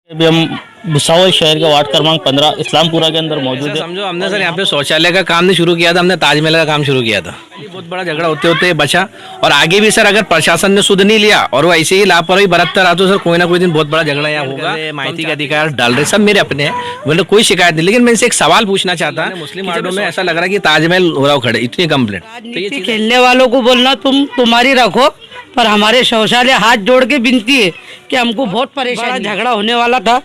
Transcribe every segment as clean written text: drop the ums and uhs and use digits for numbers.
अभी हम भुसावल शहर के वार्ड क्रमांक 15 इस्लामपुरा के अंदर मौजूद है। समझो हमने सर यहाँ पे शौचालय का काम नहीं शुरू किया था, हमने ताजमहल का काम शुरू किया था। ये बहुत बड़ा झगड़ा होते होते बचा। और आगे भी सर अगर प्रशासन ने सुध नहीं लिया और वो ऐसे ही लापरवाही बरतता रहा तो सर कोई ना कोई दिन बहुत बड़ा झगड़ा यहाँ होगा। माहिती के अधिकार डाल रहे सब मेरे अपने हैं, मतलब कोई शिकायत नहीं। लेकिन मैं इनसे एक सवाल पूछना चाहता हूँ, मुस्लिम वार्डों में ऐसा लग रहा है कि ताजमहल हो रहा खड़े, इतनी कंप्लेंट। राजनीति खेलने वालों को बोलना तुम्हारी रखो, पर हमारे शौचालय हाथ जोड़ के विनती है कि हमको बहुत परेशान झगड़ा होने वाला था,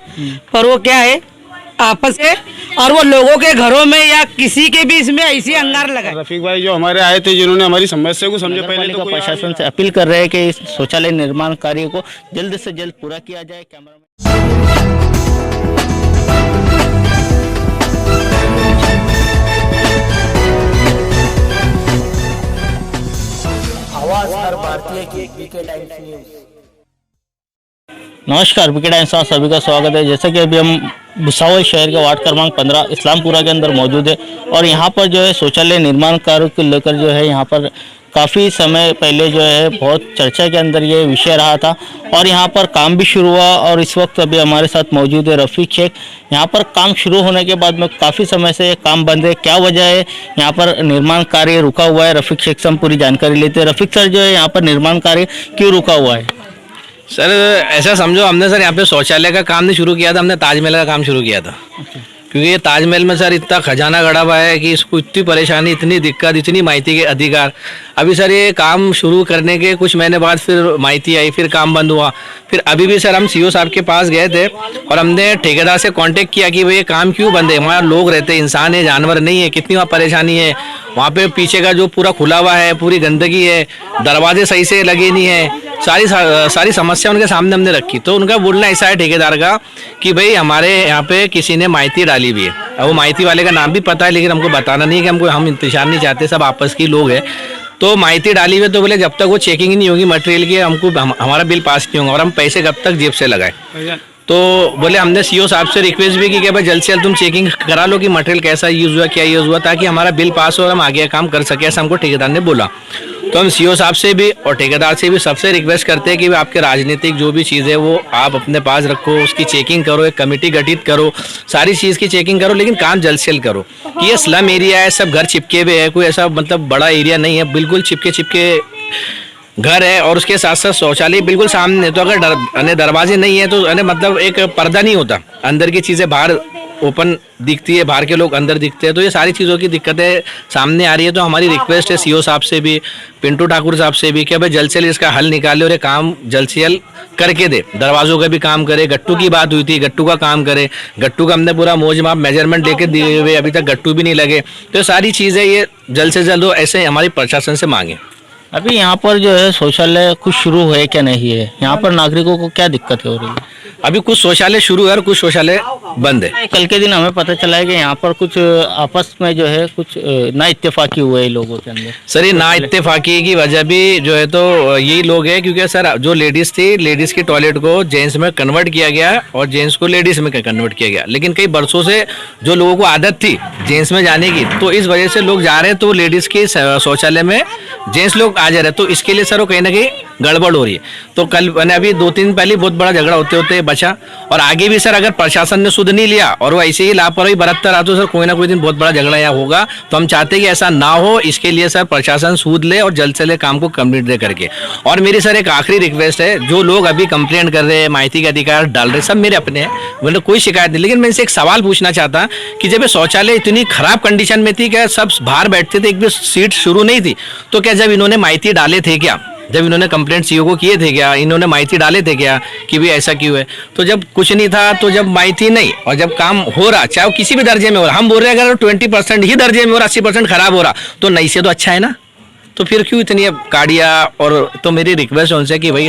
पर वो क्या है आपस में और वो लोगों के घरों में या किसी के भी इसमें ऐसी अंगार लगा। रफीक भाई जो हमारे आए थे, जिन्होंने हमारी समस्या को समझे, पहले तो प्रशासन से अपील कर रहे हैं कि इस शौचालय निर्माण कार्य को जल्द से जल्द पूरा किया जाए। आवाज हर भारतीय की पीके टाइम्स न्यूज़। नमस्कार, विकेट टाइम्स में सभी का स्वागत है। जैसे कि अभी हम भुसावल शहर के वार्ड क्रमांक 15 इस्लामपुरा के अंदर मौजूद है और यहाँ पर जो है शौचालय निर्माण कार्य को लेकर जो है यहाँ पर काफ़ी समय पहले जो है बहुत चर्चा के अंदर ये विषय रहा था और यहाँ पर काम भी शुरू हुआ। और इस वक्त अभी हमारे साथ मौजूद है रफ़ीक शेख। यहाँ पर काम शुरू होने के बाद में काफ़ी समय से ये काम बंद है, क्या वजह है यहाँ पर निर्माण कार्य रुका हुआ है? रफ़ीक शेख से हम पूरी जानकारी लेते हैं। रफ़ीक सर, जो है यहाँ पर निर्माण कार्य क्यों रुका हुआ है? सर ऐसा समझो हमने सर यहाँ पे शौचालय का काम नहीं शुरू किया था, हमने ताजमहल का काम शुरू किया था। क्योंकि ये ताजमहल में सर इतना खजाना गड़ा हुआ है कि इसको इतनी परेशानी, इतनी दिक्कत, इतनी माहिती के अधिकार। अभी सर ये काम शुरू करने के कुछ महीने बाद फिर माहिती आई, फिर काम बंद हुआ। फिर अभी भी सर हम सीओ साहब के पास गए थे और हमने ठेकेदार से कांटेक्ट किया कि भाई ये काम क्यों बंद है, वहाँ लोग रहते हैं, इंसान है, जानवर नहीं है, कितनी वहाँ परेशानी है। वहाँ पे पीछे का जो पूरा खुला हुआ है, पूरी गंदगी है, दरवाजे सही से लगे नहीं है, सारी समस्या उनके सामने हमने रखी। तो उनका बोलना ऐसा है ठेकेदार का कि भाई हमारे यहाँ पे किसी ने माहिती डाली भी है। अब वो माहिती वाले का नाम भी पता है लेकिन हमको बताना नहीं है कि हम इंतजार नहीं चाहते, सब आपस की लोग हैं। तो माहिती डाली हुई तो बोले जब तक वो चेकिंग ही नहीं होगी मटेरियल की हमारा बिल पास नहीं होगा और हम पैसे कब तक जेब से लगाए। तो बोले हमने सीओ साहब से रिक्वेस्ट भी की कि भाई जल्द से जल्द तुम चेकिंग करा लो कि मटेरियल कैसा यूज़ हुआ, क्या यूज़ हुआ, ताकि हमारा बिल पास हो और हम आगे काम कर सके। ऐसा हमको ठेकेदार ने बोला। तो हम सीओ साहब से भी और ठेकेदार से भी सबसे रिक्वेस्ट करते हैं कि आपके राजनीतिक जो भी चीज़ है वो आप अपने पास रखो, उसकी चेकिंग करो, एक कमेटी गठित करो, सारी चीज़ की चेकिंग करो, लेकिन काम जल्द से जल्द करो। ये स्लम एरिया है, सब घर चिपके हुए है, कोई ऐसा मतलब बड़ा एरिया नहीं है, बिल्कुल चिपके घर है और उसके साथ साथ शौचालय बिल्कुल सामने। तो अगर दरवाजे नहीं है तो मतलब एक पर्दा नहीं होता, अंदर की चीज़ें बाहर ओपन दिखती है, बाहर के लोग अंदर दिखते हैं। तो ये सारी चीज़ों की दिक्कतें सामने आ रही है। तो हमारी रिक्वेस्ट है सीओ साहब से भी, पिंटू ठाकुर साहब से भी कि भाई जल्द से जल्द इसका हल निकाले और ये काम जल्द से जल्द करके दे। दरवाज़ों का भी काम करे, गट्टू की बात हुई थी, गट्टू का काम करे। गट्टू का हमने पूरा मोज माप मेजरमेंट लेके दिए हुए, अभी तक गट्टू भी नहीं लगे। तो ये सारी चीज़ें ये जल्द से जल्द हो, ऐसे हमारी प्रशासन से मांगे। अभी यहाँ पर जो है शौचालय कुछ शुरू है क्या नहीं है? यहाँ पर नागरिकों को क्या दिक्कत हो रही है? अभी कुछ शौचालय शुरू है और कुछ शौचालय बंद है। कल के दिन हमें पता चला है कि यहाँ पर कुछ आपस में जो है कुछ ना इत्तेफाकी हुए लोगों के अंदर। सर ये ना इत्तेफाकी की वजह भी जो है तो यही लोग हैं, क्योंकि सर जो लेडीज थी, लेडीज की टॉयलेट को जेंट्स में कन्वर्ट किया गया और जेंट्स को लेडीज में कन्वर्ट किया गया। लेकिन कई बरसों से जो लोगों को आदत थी जेंट्स में जाने की, तो इस वजह से लोग जा रहे हैं तो लेडीज के शौचालय में जेंट्स लोग आ जा रहे हैं। तो इसके लिए सर वो कहीं ना कहीं गड़बड़ हो रही है। तो कल मैंने अभी 2-3 दिन पहले बहुत बड़ा झगड़ा होते होते बचा। और आगे भी सर अगर प्रशासन ने सुध नहीं लिया और वो ऐसे ही लापरवाही बरतता रहा तो सर कोई ना कोई दिन बहुत बड़ा झगड़ा यहाँ होगा। तो हम चाहते हैं कि ऐसा ना हो, इसके लिए सर प्रशासन सूद ले और जल्द से जल्द काम को कंप्लीट दे करके। और मेरी सर एक आखिरी रिक्वेस्ट है, जो लोग अभी कंप्लेंट कर रहे हैं, माहिती के अधिकार डाल रहे, सब मेरे अपने हैं, मतलब कोई शिकायत नहीं। लेकिन मैं इनसे एक सवाल पूछना चाहता कि जब ये शौचालय इतनी खराब कंडीशन में थी, क्या सब बाहर बैठते थे, एक भी सीट शुरू नहीं थी, तो क्या जब इन्होंने माहिती डाले थे क्या, जब इन्होंने कंप्लेंट सीओ को किए थे क्या, इन्होंने माहिती डाले थे क्या कि भाई ऐसा क्यों है? तो जब कुछ नहीं था, तो जब माहिती नहीं और जब काम हो रहा, चाहे वो किसी भी दर्जे में हो रहा, हम बोल रहे हैं अगर 20% ही दर्जे में हो रहा, 80% खराब हो रहा, तो नहीं से तो अच्छा है ना। तो फिर क्यों इतनी गाड़ियाँ? और तो मेरी रिक्वेस्ट उनसे कि भाई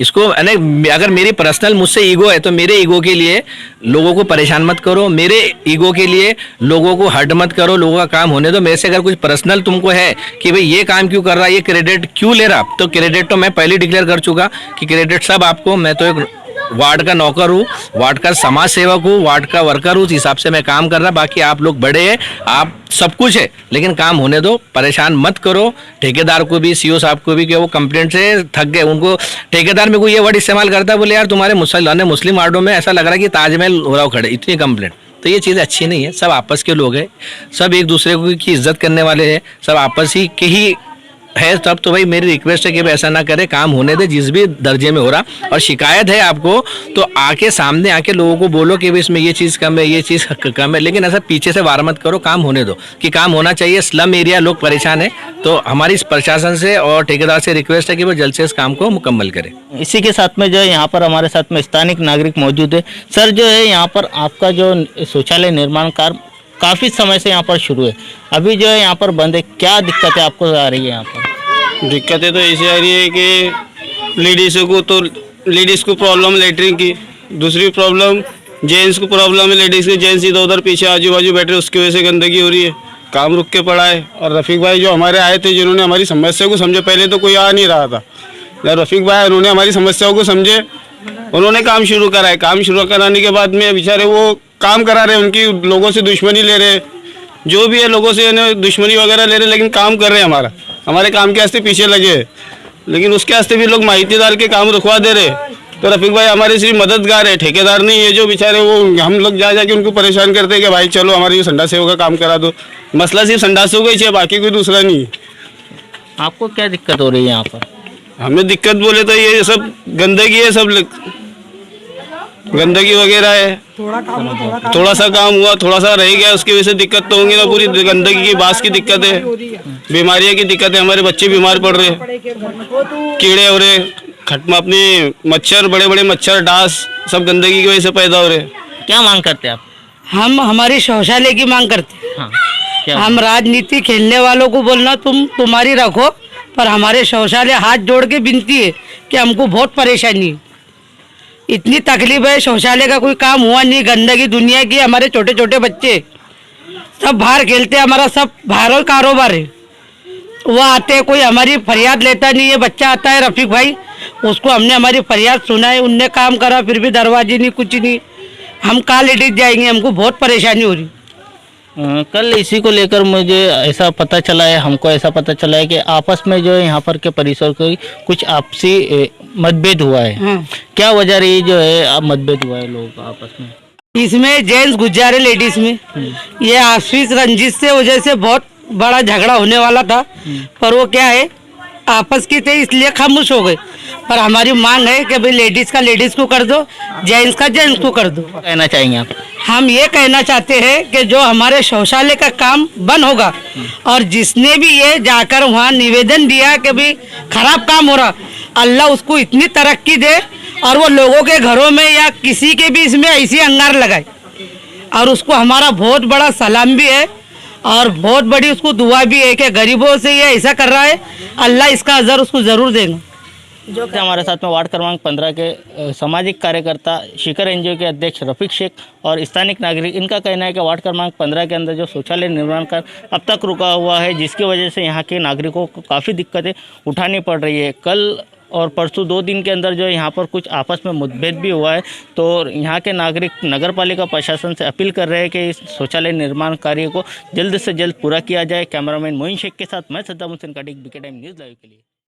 इसको अगर मेरी पर्सनल मुझसे ईगो है तो मेरे ईगो के लिए लोगों को परेशान मत करो, मेरे ईगो के लिए लोगों को हर्ट मत करो, लोगों का काम होने दो। मेरे से अगर कुछ पर्सनल तुमको है कि भाई ये काम क्यों कर रहा है, ये क्रेडिट क्यों ले रहा, तो क्रेडिट तो मैं पहले डिक्लेयर कर चुका कि क्रेडिट सब आपको। मैं तो एक वार्ड का नौकर हूँ, वार्ड का समाज सेवक हूँ, वार्ड का वर्कर हूँ, उस हिसाब से मैं काम कर रहा। बाकी आप लोग बड़े हैं, आप सब कुछ है, लेकिन काम होने दो, परेशान मत करो। ठेकेदार को भी, सीओ साहब को भी, कि वो कंप्लेंट से थक गए। उनको ठेकेदार में कोई ये वर्ड इस्तेमाल करता है, बोले यार तुम्हारे मुस्लिम वार्डों में ऐसा लग रहा है कि ताजमहल हो रहा हो खड़े, इतनी कंप्लेंट। तो ये चीज़ अच्छी नहीं है। सब आपस के लोग हैं, सब एक दूसरे की इज्जत करने वाले हैं, सब आपस ही के ही है। तब तो भाई मेरी रिक्वेस्ट है कि भाई ऐसा ना करे, काम होने दे जिस भी दर्जे में हो रहा। और शिकायत है आपको तो आके सामने आके लोगों को बोलो कि भाई इसमें ये चीज़ कम है, ये चीज़ कम है, लेकिन ऐसा पीछे से वार मत करो। काम होने दो, कि काम होना चाहिए। स्लम एरिया लोग परेशान है, तो हमारी इस प्रशासन से और ठेकेदार से रिक्वेस्ट है कि वो जल्द से इस काम को मुकम्मल करे। इसी के साथ में जो है यहाँ पर हमारे साथ में स्थानिक नागरिक मौजूद है। सर जो है यहाँ पर आपका जो शौचालय निर्माण कार्य काफ़ी समय से यहाँ पर शुरू है, अभी जो है यहाँ पर बंद है, क्या दिक्कतें आपको आ रही है यहाँ पर? दिक्कतें तो ऐसी आ रही है कि लेडीज़ को प्रॉब्लम लेटरिन की, दूसरी प्रॉब्लम जेंट्स को प्रॉब्लम है, लेडीज़ के जेंट्स इधर उधर पीछे आजू बाजू बैठे, उसकी वजह से गंदगी हो रही है, काम रुक के पड़ा है। और रफ़ीक भाई जो हमारे आए थे, जिन्होंने हमारी समस्या को समझे, पहले तो कोई आ नहीं रहा था, जब रफ़ीक भाई उन्होंने हमारी समस्याओं को समझे, उन्होंने काम शुरू करा है। काम शुरू कराने के बाद में बेचारे वो काम करा रहे, उनकी लोगों से दुश्मनी ले रहे, जो भी है लोगों से दुश्मनी वगैरह ले रहे, लेकिन काम कर रहे हैं। हमारे काम के वास्ते पीछे लगे, लेकिन उसके वास्ते भी लोग माहिती डाल के काम रुकवा दे रहे। तो रफ़ीक भाई हमारे सिर्फ मददगार है, ठेकेदार नहीं है। जो बेचारे वो हम लोग जा जाके उनको परेशान करते हैं कि भाई चलो हमारी संडास सेवा का काम करा दो। मसला सिर्फ संडास सेवा ही है, बाकी कोई दूसरा नहीं है। आपको क्या दिक्कत हो रही है यहाँ पर? हमें दिक्कत बोले तो ये सब गंदगी है, सब गंदगी वगैरह है। थोड़ा सा काम हुआ, थोड़ा सा रह गया, उसकी वजह से दिक्कत तो होंगी ना। पूरी गंदगी की, बास की दिक्कत है, बीमारियों की दिक्कत है, हमारे बच्चे बीमार पड़ रहे हैं, कीड़े हो रहे, खटमा अपने मच्छर, बड़े बड़े मच्छर, डांस, सब गंदगी की वजह से पैदा हो रहे हैं। क्या मांग करते हैं आप? हम हमारी शौचालय की मांग करते हैं। हाँ, क्या? हम राजनीति खेलने वालों को बोलना तुम्हारी रखो, पर हमारे शौचालय हाथ जोड़ के विनती है कि हमको बहुत परेशानी है, इतनी तकलीफ है। शौचालय का कोई काम हुआ नहीं, गंदगी दुनिया की। हमारे छोटे छोटे बच्चे सब बाहर खेलते हैं, हमारा सब बाहर कारोबार है। वो आते हैं, कोई हमारी फरियाद लेता नहीं है। बच्चा आता है रफ़ीक भाई, उसको हमने हमारी फरियाद सुना है, उनने काम करा, फिर भी दरवाजे नहीं, कुछ नहीं। हम कहाँ लेडीज जाएंगे, हमको बहुत परेशानी हो रही। कल इसी को लेकर मुझे ऐसा पता चला है, हमको ऐसा पता चला है कि आपस में जो है यहाँ पर के परिसर को कुछ आपसी मतभेद हुआ है। हाँ। क्या वजह रही जो है आप मतभेद हुआ है लोगों का आपस में? इसमें जेंट्स घुस जा रहे लेडीज में, ये आपसी रंजिश से वजह से बहुत बड़ा झगड़ा होने वाला था, पर वो क्या है आपस की थे, इसलिए खामोश हो गए। पर हमारी मांग है कि भाई लेडीज का लेडीज को कर दो, जेंट्स का जेंट्स को कर दो। कहना चाहेंगे आप? हम ये कहना चाहते हैं कि जो हमारे शौचालय का काम बंद होगा, और जिसने भी ये जाकर वहाँ निवेदन दिया कि भाई खराब काम हो रहा, अल्लाह उसको इतनी तरक्की दे और वो लोगों के घरों में या किसी के भी इसमें ऐसी अंगार लगाए। और उसको हमारा बहुत बड़ा सलाम भी है और बहुत बड़ी उसको दुआ भी है कि गरीबों से ये ऐसा कर रहा है, अल्लाह इसका अजर उसको ज़रूर देगा। जो हमारे साथ में वार्ड क्रमांक 15 के सामाजिक कार्यकर्ता शिखर एनजीओ के अध्यक्ष रफ़ीक शेख और स्थानिक नागरिक, इनका कहना है कि वार्ड क्रमांक 15 के अंदर जो शौचालय निर्माण कार्य अब तक रुका हुआ है, जिसकी वजह से यहाँ के नागरिकों को काफ़ी दिक्कतें उठानी पड़ रही है। कल और परसों 2 दिन के अंदर जो यहाँ पर कुछ आपस में मुठभेड़ भी हुआ है, तो यहाँ के नागरिक नगर पालिका प्रशासन से अपील कर रहे हैं कि इस शौचालय निर्माण कार्य को जल्द से जल्द पूरा किया जाए। कैमरामैन मोइन शेख के साथ मैं Saddam Hussain Katik, BK time news live के लिए।